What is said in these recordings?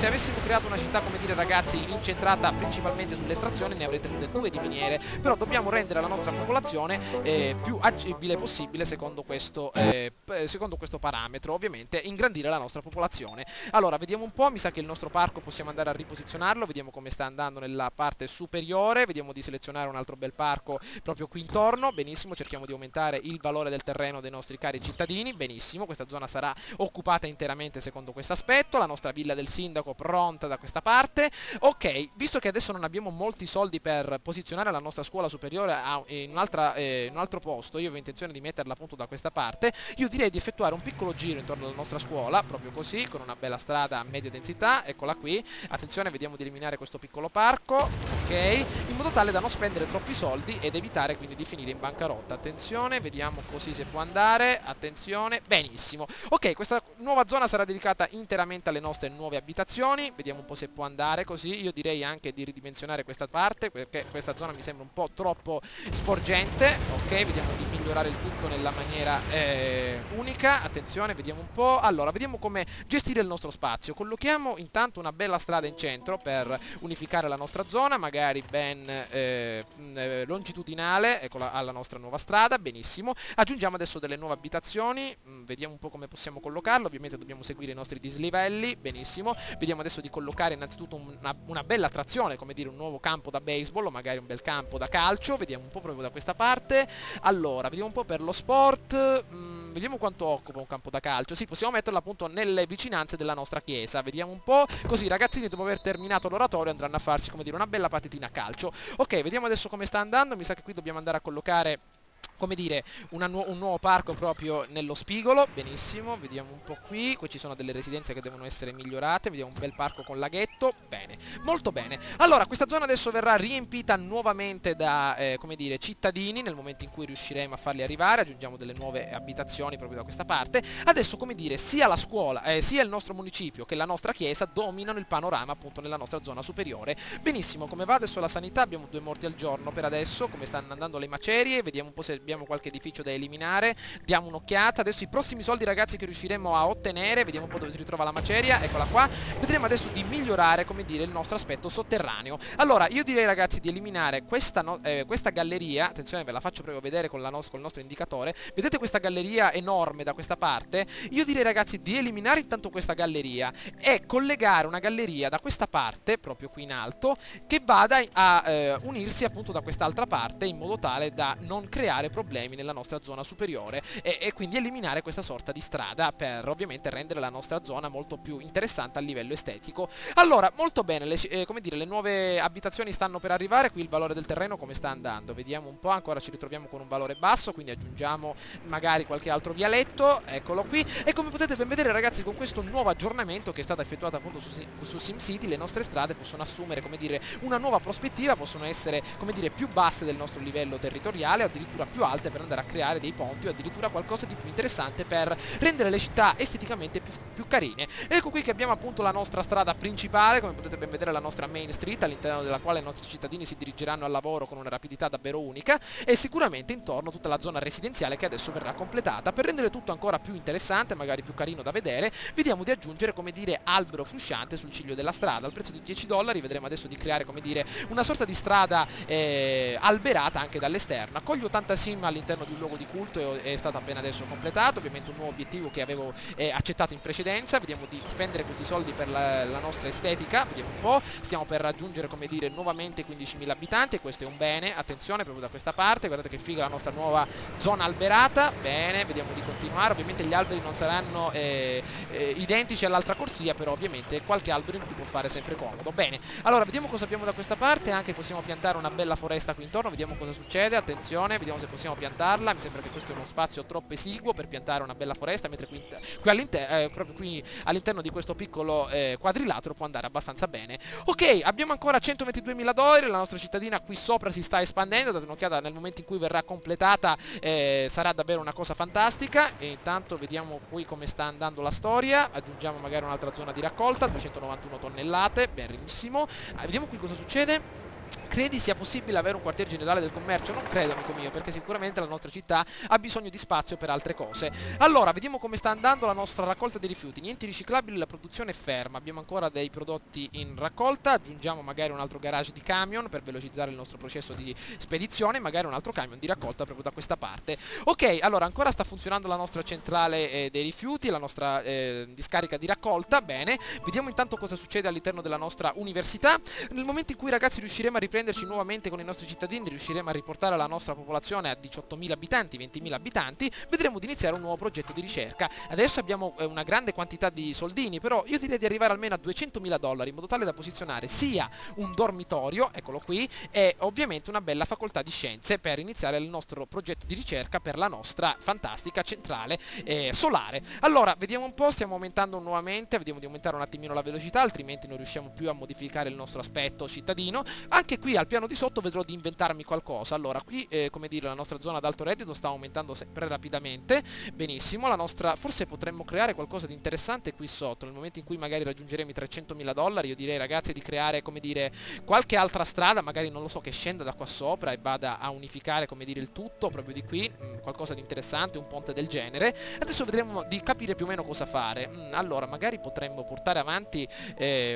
se avessimo creato una città, come dire ragazzi, incentrata principalmente sull'estrazione, ne avrete tenute 2 di miniere, però dobbiamo rendere la nostra popolazione più agibile possibile secondo questo parametro, ovviamente ingrandire la nostra popolazione. Allora, vediamo un po', mi sa che il nostro parco possiamo andare a riposizionarlo, vediamo come sta andando nella parte superiore, vediamo di selezionare un altro bel parco proprio qui intorno, benissimo, cerchiamo di aumentare il valore del terreno dei nostri cari cittadini, benissimo, questa zona sarà occupata interamente secondo questo aspetto, la nostra villa del sindaco pronta da questa parte. Ok, visto che adesso non abbiamo molti soldi per posizionare la nostra scuola superiore in un altro posto, io avevo intenzione di metterla appunto da questa parte, io direi di effettuare un piccolo giro intorno alla nostra scuola, proprio così, con una bella strada a media densità, eccola qui, attenzione, vediamo di eliminare questo piccolo parco, ok, in modo tale da non spendere troppi soldi ed evitare quindi di finire in bancarotta. Attenzione, vediamo così se può andare, attenzione, benissimo. Ok, questa nuova zona sarà dedicata interamente alle nostre nuove abitazioni, vediamo un po' se può andare così, io direi anche di ridimensionare questa parte perché questa zona mi sembra un po' troppo sporgente, ok, vediamo di migliorare il tutto nella maniera unica, attenzione, vediamo un po', allora, vediamo come gestire il nostro spazio, collochiamo intanto una bella strada in centro per unificare la nostra zona, magari ben longitudinale, eccola alla nostra nuova strada, benissimo, aggiungiamo adesso delle nuove abitazioni, vediamo un po' come possiamo collocarlo, ovviamente dobbiamo seguire i nostri dislivelli, benissimo, vediamo adesso di collocare innanzitutto una bella attrazione, come dire un nuovo campo da baseball o magari un bel campo da calcio, vediamo un po' proprio da questa parte, allora, vediamo un po' per lo sport, vediamo quanto occupa un campo da calcio, sì, possiamo metterlo appunto nelle vicinanze della nostra chiesa, vediamo un po', così i ragazzini dopo aver terminato l'oratorio andranno a farsi, come dire, una bella partitina a calcio. Ok, vediamo adesso come sta andando, mi sa che qui dobbiamo andare a collocare, come dire, un nuovo parco proprio nello spigolo, benissimo, vediamo un po' qui ci sono delle residenze che devono essere migliorate, vediamo un bel parco con laghetto, bene, molto bene. Allora, questa zona adesso verrà riempita nuovamente da, come dire, cittadini, nel momento in cui riusciremo a farli arrivare, aggiungiamo delle nuove abitazioni proprio da questa parte. Adesso, come dire, sia la scuola, sia il nostro municipio che la nostra chiesa dominano il panorama appunto nella nostra zona superiore. Benissimo, come va adesso la sanità? Abbiamo 2 morti al giorno per adesso, come stanno andando le macerie, vediamo un po' se abbiamo qualche edificio da eliminare, diamo un'occhiata, adesso i prossimi soldi ragazzi che riusciremo a ottenere, vediamo un po' dove si ritrova la maceria, eccola qua, vedremo adesso di migliorare, come dire, il nostro aspetto sotterraneo. Allora, io direi ragazzi di eliminare questa galleria, attenzione ve la faccio proprio vedere con il nostro indicatore, vedete questa galleria enorme da questa parte? Io direi ragazzi di eliminare intanto questa galleria e collegare una galleria da questa parte, proprio qui in alto, che vada a unirsi appunto da quest'altra parte in modo tale da non creare problemi nella nostra zona superiore e quindi eliminare questa sorta di strada per ovviamente rendere la nostra zona molto più interessante a livello estetico. Allora, molto bene, come dire, le nuove abitazioni stanno per arrivare, qui il valore del terreno come sta andando, vediamo un po', ancora ci ritroviamo con un valore basso, quindi aggiungiamo magari qualche altro vialetto, eccolo qui, e come potete ben vedere ragazzi con questo nuovo aggiornamento che è stato effettuato appunto su SimCity, le nostre strade possono assumere, come dire, una nuova prospettiva, possono essere, come dire, più basse del nostro livello territoriale o addirittura più alte per andare a creare dei ponti o addirittura qualcosa di più interessante per rendere le città esteticamente più carine. Ecco qui che abbiamo appunto la nostra strada principale, come potete ben vedere la nostra Main Street, all'interno della quale i nostri cittadini si dirigeranno al lavoro con una rapidità davvero unica e sicuramente intorno tutta la zona residenziale che adesso verrà completata. Per rendere tutto ancora più interessante, magari più carino da vedere, vediamo di aggiungere, come dire, albero frusciante sul ciglio della strada. Al prezzo di $10 vedremo adesso di creare, come dire, una sorta di strada alberata anche dall'esterno. Accoglie 80 sim all'interno di un luogo di culto, è stato appena adesso completato, ovviamente un nuovo obiettivo che avevo accettato in precedenza. Vediamo di spendere questi soldi per la nostra estetica, vediamo un po', stiamo per raggiungere, come dire, nuovamente 15.000 abitanti e questo è un bene, attenzione proprio da questa parte, guardate che figa la nostra nuova zona alberata, bene, vediamo di continuare, ovviamente gli alberi non saranno identici all'altra corsia, però ovviamente qualche albero in più può fare sempre comodo. Bene, allora vediamo cosa abbiamo da questa parte, anche possiamo piantare una bella foresta qui intorno, vediamo cosa succede, attenzione, vediamo se possiamo piantarla, mi sembra che questo è uno spazio troppo esiguo per piantare una bella foresta, mentre proprio qui all'interno di questo piccolo quadrilatero può andare abbastanza bene. Ok, abbiamo ancora $122.000, la nostra cittadina qui sopra si sta espandendo, date un'occhiata, nel momento in cui verrà completata sarà davvero una cosa fantastica. E intanto vediamo qui come sta andando la storia, aggiungiamo magari un'altra zona di raccolta, 291 tonnellate, benissimo. Vediamo qui cosa succede. Credi sia possibile avere un quartier generale del commercio? Non credo, amico mio, perché sicuramente la nostra città ha bisogno di spazio per altre cose. Allora, vediamo come sta andando la nostra raccolta dei rifiuti. Niente riciclabili, la produzione è ferma. Abbiamo ancora dei prodotti in raccolta. Aggiungiamo magari un altro garage di camion per velocizzare il nostro processo di spedizione, magari un altro camion di raccolta proprio da questa parte. Ok, allora ancora sta funzionando la nostra centrale dei rifiuti, la nostra discarica di raccolta. Bene, vediamo intanto cosa succede all'interno della nostra università. Nel momento in cui, ragazzi, riusciremo a riprenderci nuovamente con i nostri cittadini, riusciremo a riportare la nostra popolazione a 18.000 abitanti, 20.000 abitanti, vedremo di iniziare un nuovo progetto di ricerca. Adesso abbiamo una grande quantità di soldini, però io direi di arrivare almeno a 200.000 dollari in modo tale da posizionare sia un dormitorio, eccolo qui, e ovviamente una bella facoltà di scienze per iniziare il nostro progetto di ricerca per la nostra fantastica centrale solare. Allora, vediamo un po', stiamo aumentando nuovamente, vediamo di aumentare un attimino la velocità, altrimenti non riusciamo più a modificare il nostro aspetto cittadino. Anche qui al piano di sotto vedrò di inventarmi qualcosa. Allora, qui come dire, la nostra zona ad alto reddito sta aumentando sempre rapidamente. Benissimo, la nostra, forse potremmo creare qualcosa di interessante qui sotto. Nel momento in cui magari raggiungeremo i 300.000 dollari, io direi, ragazzi, di creare, come dire, qualche altra strada, magari non lo so, che scenda da qua sopra e vada a unificare, come dire, il tutto proprio di qui, qualcosa di interessante, un ponte del genere. Adesso vedremo di capire più o meno cosa fare. Allora, magari potremmo portare avanti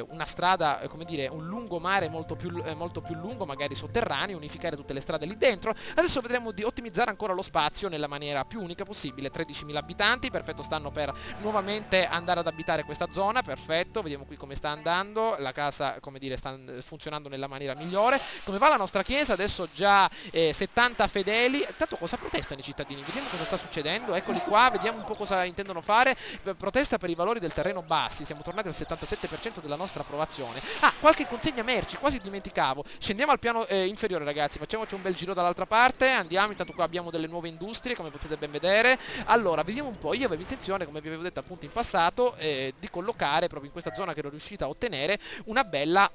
una strada, come dire, un lungomare molto più lungo, magari sotterraneo, unificare tutte le strade lì dentro. Adesso vedremo di ottimizzare ancora lo spazio nella maniera più unica possibile. 13.000 abitanti, perfetto, stanno per nuovamente andare ad abitare questa zona, perfetto, vediamo qui come sta andando, la casa, come dire, sta funzionando nella maniera migliore. Come va la nostra chiesa? Adesso già 70 fedeli. Intanto cosa protestano i cittadini? Vediamo cosa sta succedendo, eccoli qua, vediamo un po' cosa intendono fare. Protesta per i valori del terreno bassi, siamo tornati al 77% della nostra approvazione. Ah, qualche consegna merci, quasi dimenticavo. Scendiamo al piano inferiore, ragazzi, facciamoci un bel giro dall'altra parte, andiamo, intanto qua abbiamo delle nuove industrie, come potete ben vedere. Allora, vediamo un po', io avevo intenzione, come vi avevo detto appunto in passato, di collocare proprio in questa zona che ero riuscita a ottenere una bella,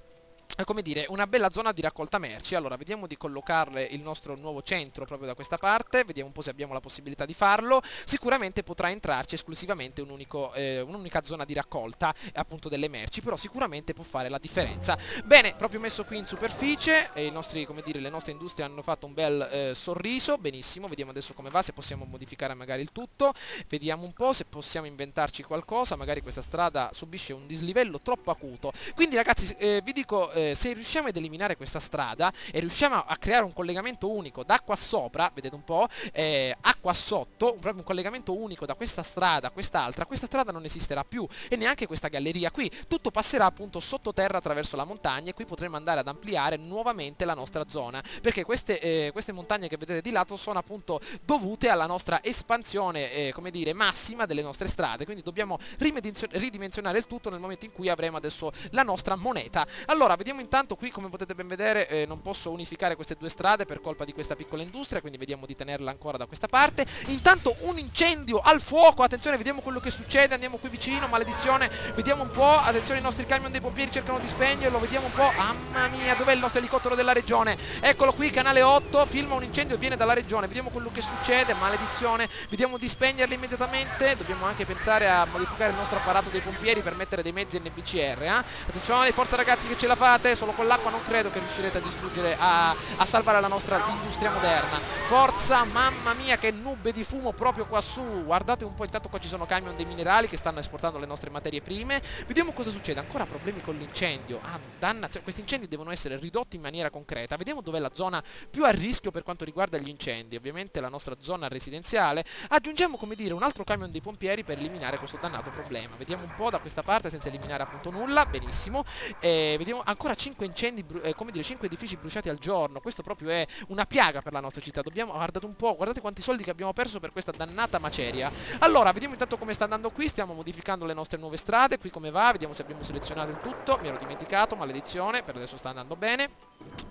come dire, una bella zona di raccolta merci. Allora, vediamo di collocarle il nostro nuovo centro proprio da questa parte, vediamo un po' se abbiamo la possibilità di farlo. Sicuramente potrà entrarci esclusivamente un'unica zona di raccolta appunto delle merci, però sicuramente può fare la differenza. Bene, proprio messo qui in superficie, i nostri, come dire, le nostre industrie hanno fatto un bel sorriso, benissimo, vediamo adesso come va, se possiamo modificare magari il tutto, vediamo un po' se possiamo inventarci qualcosa. Magari questa strada subisce un dislivello troppo acuto, quindi ragazzi vi dico, se riusciamo ad eliminare questa strada e riusciamo a creare un collegamento unico da qua sopra, vedete un po', a qua sotto, proprio un collegamento unico da questa strada a quest'altra, questa strada non esisterà più e neanche questa galleria qui, tutto passerà appunto sottoterra attraverso la montagna e qui potremo andare ad ampliare nuovamente la nostra zona, perché queste montagne che vedete di lato sono appunto dovute alla nostra espansione, come dire, massima delle nostre strade, quindi dobbiamo ridimensionare il tutto nel momento in cui avremo adesso la nostra moneta. Allora, vediamo intanto qui, come potete ben vedere, non posso unificare queste due strade per colpa di questa piccola industria, quindi vediamo di tenerla ancora da questa parte. Intanto un incendio al fuoco, attenzione, vediamo quello che succede, andiamo qui vicino, maledizione, vediamo un po', attenzione, i nostri camion dei pompieri cercano di spegnerlo, vediamo un po', mamma mia, dov'è il nostro elicottero della regione? Eccolo qui, canale 8, filma un incendio e viene dalla regione, vediamo quello che succede, maledizione, vediamo di spegnerli immediatamente. Dobbiamo anche pensare a modificare il nostro apparato dei pompieri per mettere dei mezzi NBCR, attenzione, forza ragazzi che ce la fate, solo con l'acqua non credo che riuscirete a distruggere, a salvare la nostra industria moderna. Forza, mamma mia, che nube di fumo proprio qua su, guardate un po', intanto qua ci sono camion dei minerali che stanno esportando le nostre materie prime. Vediamo cosa succede, ancora problemi con l'incendio, dannazione, questi incendi devono essere ridotti in maniera concreta. Vediamo dov'è la zona più a rischio per quanto riguarda gli incendi, ovviamente la nostra zona residenziale. Aggiungiamo, come dire, un altro camion dei pompieri per eliminare questo dannato problema. Vediamo un po' da questa parte senza eliminare appunto nulla, benissimo. Vediamo ancora 5 incendi, come dire, 5 edifici bruciati al giorno. Questo proprio è una piaga per la nostra città. Dobbiamo, guardate un po', guardate quanti soldi che abbiamo perso per questa dannata maceria. Allora, vediamo intanto come sta andando qui. Stiamo modificando le nostre nuove strade. Qui come va, vediamo se abbiamo selezionato il tutto. Mi ero dimenticato, maledizione, per adesso sta andando bene.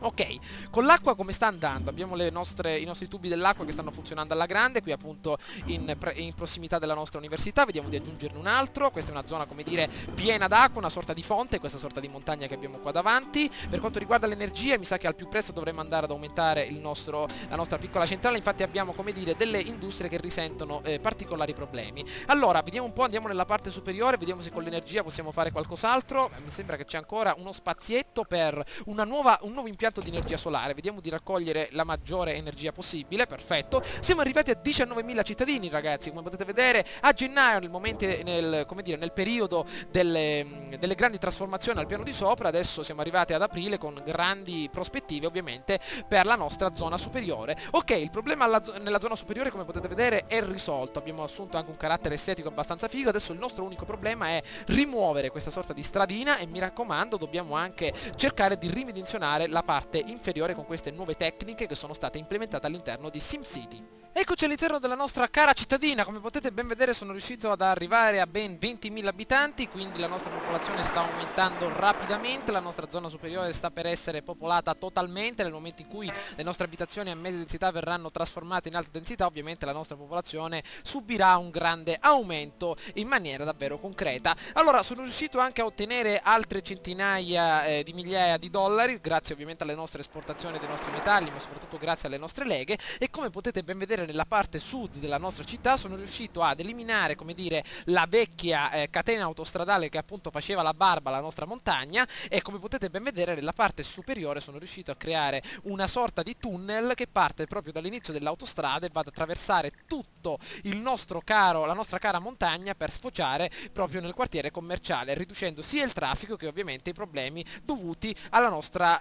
Ok, con l'acqua come sta andando? Abbiamo i nostri tubi dell'acqua che stanno funzionando alla grande, qui appunto in prossimità della nostra università. Vediamo di aggiungerne un altro. Questa è una zona, come dire, piena d'acqua, una sorta di fonte, questa sorta di montagna che abbiamo qua davanti. avanti. Per quanto riguarda l'energia, mi sa che al più presto dovremmo andare ad aumentare la nostra piccola centrale, infatti abbiamo, come dire, delle industrie che risentono particolari problemi. Allora, vediamo un po', andiamo nella parte superiore, vediamo se con l'energia possiamo fare qualcos'altro. Mi sembra che c'è ancora uno spazietto per un nuovo impianto di energia solare, vediamo di raccogliere la maggiore energia possibile, perfetto. Siamo arrivati a 19.000 cittadini, ragazzi, come potete vedere a gennaio, nel periodo delle grandi trasformazioni al piano di sopra. Adesso siamo arrivati ad aprile con grandi prospettive ovviamente per la nostra zona superiore. Ok, il problema nella zona superiore, come potete vedere, è risolto, abbiamo assunto anche un carattere estetico abbastanza figo. Adesso il nostro unico problema è rimuovere questa sorta di stradina e, mi raccomando, dobbiamo anche cercare di ridimensionare la parte inferiore con queste nuove tecniche che sono state implementate all'interno di SimCity. Eccoci all'interno della nostra cara cittadina. Come potete ben vedere sono riuscito ad arrivare a ben 20.000 abitanti, quindi la nostra popolazione sta aumentando rapidamente, la nostra zona superiore sta per essere popolata totalmente. Nel momento in cui le nostre abitazioni a media densità verranno trasformate in alta densità, ovviamente la nostra popolazione subirà un grande aumento in maniera davvero concreta. Allora, sono riuscito anche a ottenere altre centinaia di migliaia di dollari, grazie ovviamente alle nostre esportazioni dei nostri metalli, ma soprattutto grazie alle nostre leghe. E come potete ben vedere nella parte sud della nostra città sono riuscito ad eliminare, come dire, la vecchia catena autostradale che appunto faceva la barba alla nostra montagna, e come potete ben vedere nella parte superiore sono riuscito a creare una sorta di tunnel che parte proprio dall'inizio dell'autostrada e va ad attraversare tutto la nostra cara montagna per sfociare proprio nel quartiere commerciale, riducendo sia il traffico che ovviamente i problemi dovuti alla nostra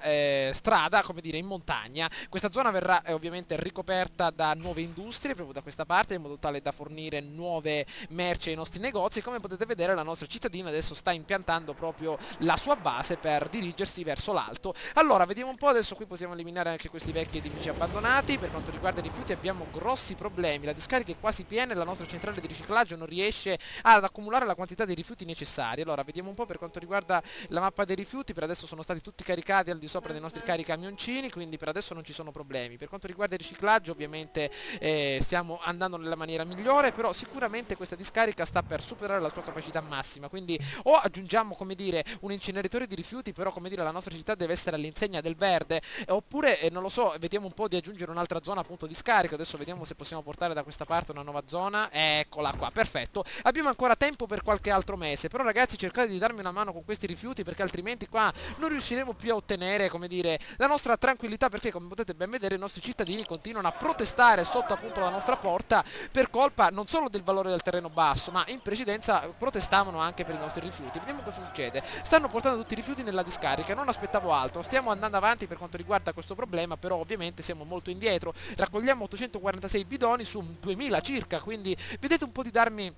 strada, come dire, in montagna. Questa zona verrà ovviamente ricoperta da nuove industrie proprio da questa parte, in modo tale da fornire nuove merci ai nostri negozi. Come potete vedere la nostra cittadina adesso sta impiantando proprio la sua base per dirigersi verso l'alto. Allora, vediamo un po', adesso qui possiamo eliminare anche questi vecchi edifici abbandonati. Per quanto riguarda i rifiuti abbiamo grossi problemi, la discarica è quasi piena e la nostra centrale di riciclaggio non riesce ad accumulare la quantità di rifiuti necessari. Allora, vediamo un po' per quanto riguarda la mappa dei rifiuti, per adesso sono stati tutti caricati al di sopra dei nostri caricamioncini, quindi per adesso non ci sono problemi. Per quanto riguarda il riciclaggio, ovviamente stiamo andando nella maniera migliore, però sicuramente questa discarica sta per superare la sua capacità massima, quindi o aggiungiamo, come dire, un inceneritore di rifiuti, però, come dire, la nostra città deve essere all'insegna del verde, oppure non lo so, vediamo un po' di aggiungere un'altra zona appunto di scarico. Adesso vediamo se possiamo portare da questa parte una nuova zona. Eccola qua, perfetto. Abbiamo ancora tempo per qualche altro mese, però ragazzi cercate di darmi una mano con questi rifiuti, perché altrimenti qua non riusciremo più a ottenere, come dire, la nostra tranquillità, perché come potete ben vedere i nostri cittadini continuano a protestare sotto appunto la nostra porta per colpa non solo del valore del terreno basso, ma in precedenza protestavano anche per i nostri rifiuti. Vediamo cosa succede. Stanno portando tutti i rifiuti nella discarica, non aspettavo altro, stiamo andando avanti per quanto riguarda questo problema, però ovviamente siamo molto indietro. Raccogliamo 846 bidoni su 2000 circa, quindi vedete un po' di darmi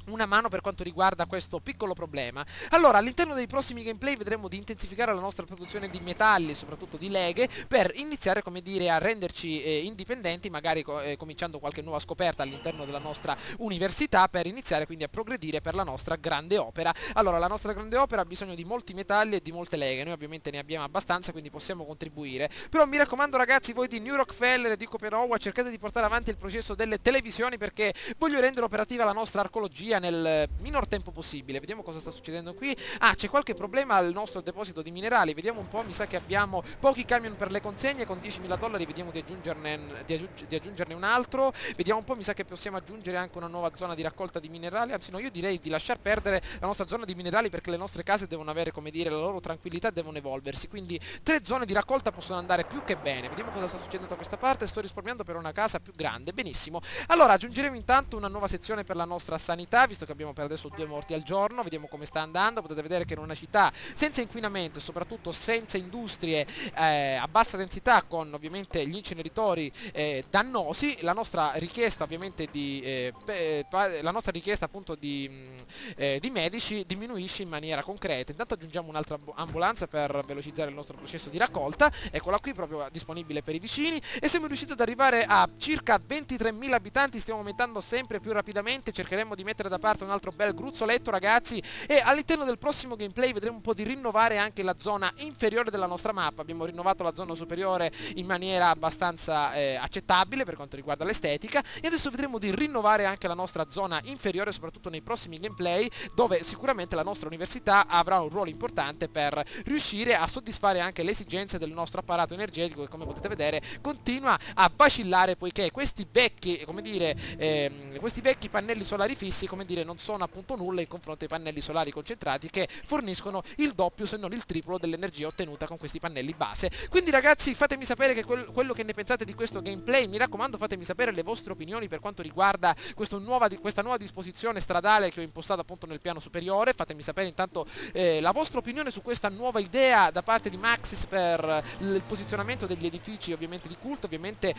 una mano per quanto riguarda questo piccolo problema. Allora, all'interno dei prossimi gameplay vedremo di intensificare la nostra produzione di metalli, soprattutto di leghe, per iniziare, come dire, a renderci indipendenti, magari cominciando qualche nuova scoperta all'interno della nostra università, per iniziare quindi a progredire per la nostra grande opera. Allora, la nostra grande opera ha bisogno di molti metalli e di molte leghe, noi ovviamente ne abbiamo abbastanza, quindi possiamo contribuire, però mi raccomando ragazzi, voi di New Rockefeller e di Copenhagen, cercate di portare avanti il processo delle televisioni, perché voglio rendere operativa la nostra archeologia nel minor tempo possibile. Vediamo cosa sta succedendo qui. C'è qualche problema al nostro deposito di minerali, vediamo un po', mi sa che abbiamo pochi camion per le consegne. Con 10.000 dollari vediamo di aggiungerne un altro. Vediamo un po', mi sa che possiamo aggiungere anche una nuova zona di raccolta di minerali, anzi no, io direi di lasciar perdere la nostra zona di minerali, perché le nostre case devono avere, come dire, la loro tranquillità, devono evolversi, quindi 3 zone di raccolta possono andare più che bene. Vediamo cosa sta succedendo da questa parte. Sto risparmiando per una casa più grande, benissimo. Allora, aggiungeremo intanto una nuova sezione per la nostra sanità, visto che abbiamo per adesso 2 morti al giorno. Vediamo come sta andando. Potete vedere che in una città senza inquinamento e soprattutto senza industrie a bassa densità, con ovviamente gli inceneritori dannosi, la nostra richiesta ovviamente appunto di medici diminuisce in maniera concreta. Intanto aggiungiamo un'altra ambulanza per velocizzare il nostro processo di raccolta, eccola qui proprio disponibile per i vicini, e siamo riusciti ad arrivare a circa 23.000 abitanti. Stiamo aumentando sempre più rapidamente, cercheremo di mettere da parte un altro bel gruzzoletto, ragazzi, e all'interno del prossimo gameplay vedremo un po' di rinnovare anche la zona inferiore della nostra mappa. Abbiamo rinnovato la zona superiore in maniera abbastanza accettabile per quanto riguarda l'estetica, e adesso vedremo di rinnovare anche la nostra zona inferiore, soprattutto nei prossimi gameplay, dove sicuramente la nostra università avrà un ruolo importante per riuscire a soddisfare anche le esigenze del nostro apparato energetico, che come potete vedere continua a vacillare, poiché questi vecchi, come dire, questi vecchi pannelli solari fissi, come dire, non sono appunto nulla in confronto ai pannelli solari concentrati, che forniscono il doppio se non il triplo dell'energia ottenuta con questi pannelli base. Quindi ragazzi, fatemi sapere quello che ne pensate di questo gameplay. Mi raccomando, fatemi sapere le vostre opinioni per quanto riguarda questa nuova disposizione stradale che ho impostato appunto nel piano superiore. Fatemi sapere intanto la vostra opinione su questa nuova idea da parte di Maxis per il posizionamento degli edifici ovviamente di culto. Ovviamente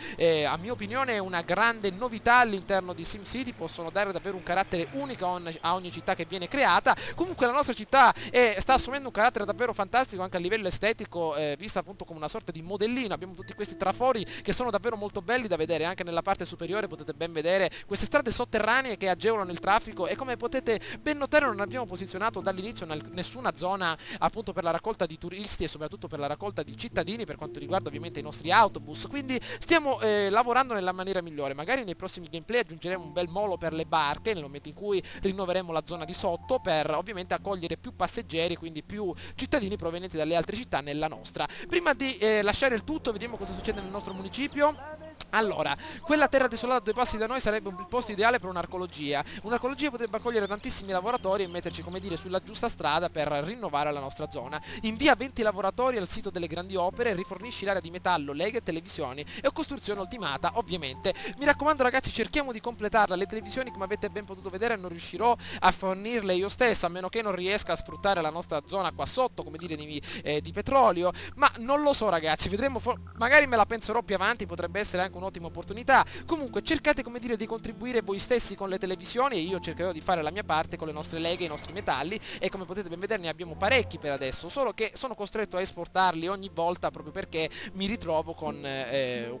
a mia opinione è una grande novità all'interno di SimCity, possono dare davvero un carattere unico a ogni città che viene creata. Comunque la nostra città sta assumendo un carattere davvero fantastico anche a livello estetico, vista appunto come una sorta di modellino. Abbiamo tutti questi trafori che sono davvero molto belli da vedere. Anche nella parte superiore potete ben vedere queste strade sotterranee che agevolano il traffico, e come potete ben notare non abbiamo posizionato dall'inizio nessuna zona appunto per la raccolta di turisti e soprattutto per la raccolta di cittadini per quanto riguarda ovviamente i nostri autobus. Quindi stiamo lavorando nella maniera migliore. Magari nei prossimi gameplay aggiungeremo un bel molo per le barche nel momento in cui rinnoveremo la zona di sotto, per ovviamente accogliere più passeggeri, quindi più cittadini provenienti dalle altre città nella nostra. Prima di lasciare il tutto, vediamo cosa succede nel nostro municipio. Allora, quella terra desolata a 2 passi da noi sarebbe il posto ideale per un'arcologia. Un'arcologia potrebbe accogliere tantissimi lavoratori e metterci, come dire, sulla giusta strada per rinnovare la nostra zona. Invia 20 lavoratori al sito delle grandi opere, rifornisci l'area di metallo, leghe, televisioni e costruzione ultimata, ovviamente. Mi raccomando ragazzi, cerchiamo di completarla. Le televisioni, come avete ben potuto vedere, non riuscirò a fornirle io stesso, a meno che non riesca a sfruttare la nostra zona qua sotto, come dire, di petrolio. Ma non lo so ragazzi, vedremo, magari me la penserò più avanti, potrebbe essere anche un'ottima opportunità. Comunque cercate, come dire, di contribuire voi stessi con le televisioni, e io cercherò di fare la mia parte con le nostre leghe, i nostri metalli, e come potete ben vedere ne abbiamo parecchi per adesso, solo che sono costretto a esportarli ogni volta proprio perché mi ritrovo con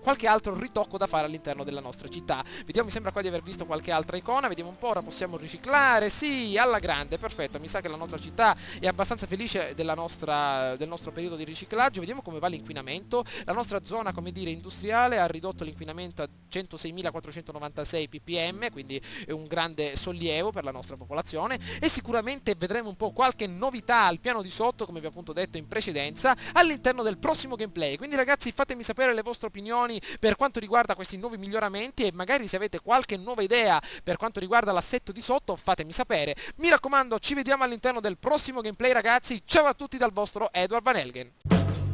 qualche altro ritocco da fare all'interno della nostra città. Vediamo, mi sembra qua di aver visto qualche altra icona, vediamo un po'. Ora possiamo riciclare, sì, alla grande, perfetto. Mi sa che la nostra città è abbastanza felice del nostro periodo di riciclaggio. Vediamo come va l'inquinamento. La nostra zona, come dire, industriale ha ridotto l'inquinamento a 106.496 ppm, quindi è un grande sollievo per la nostra popolazione, e sicuramente vedremo un po' qualche novità al piano di sotto, come vi ho appunto detto in precedenza, all'interno del prossimo gameplay. Quindi ragazzi, fatemi sapere le vostre opinioni per quanto riguarda questi nuovi miglioramenti, e magari se avete qualche nuova idea per quanto riguarda l'assetto di sotto fatemi sapere. Mi raccomando, ci vediamo all'interno del prossimo gameplay ragazzi. Ciao a tutti dal vostro Edward Van Helgen.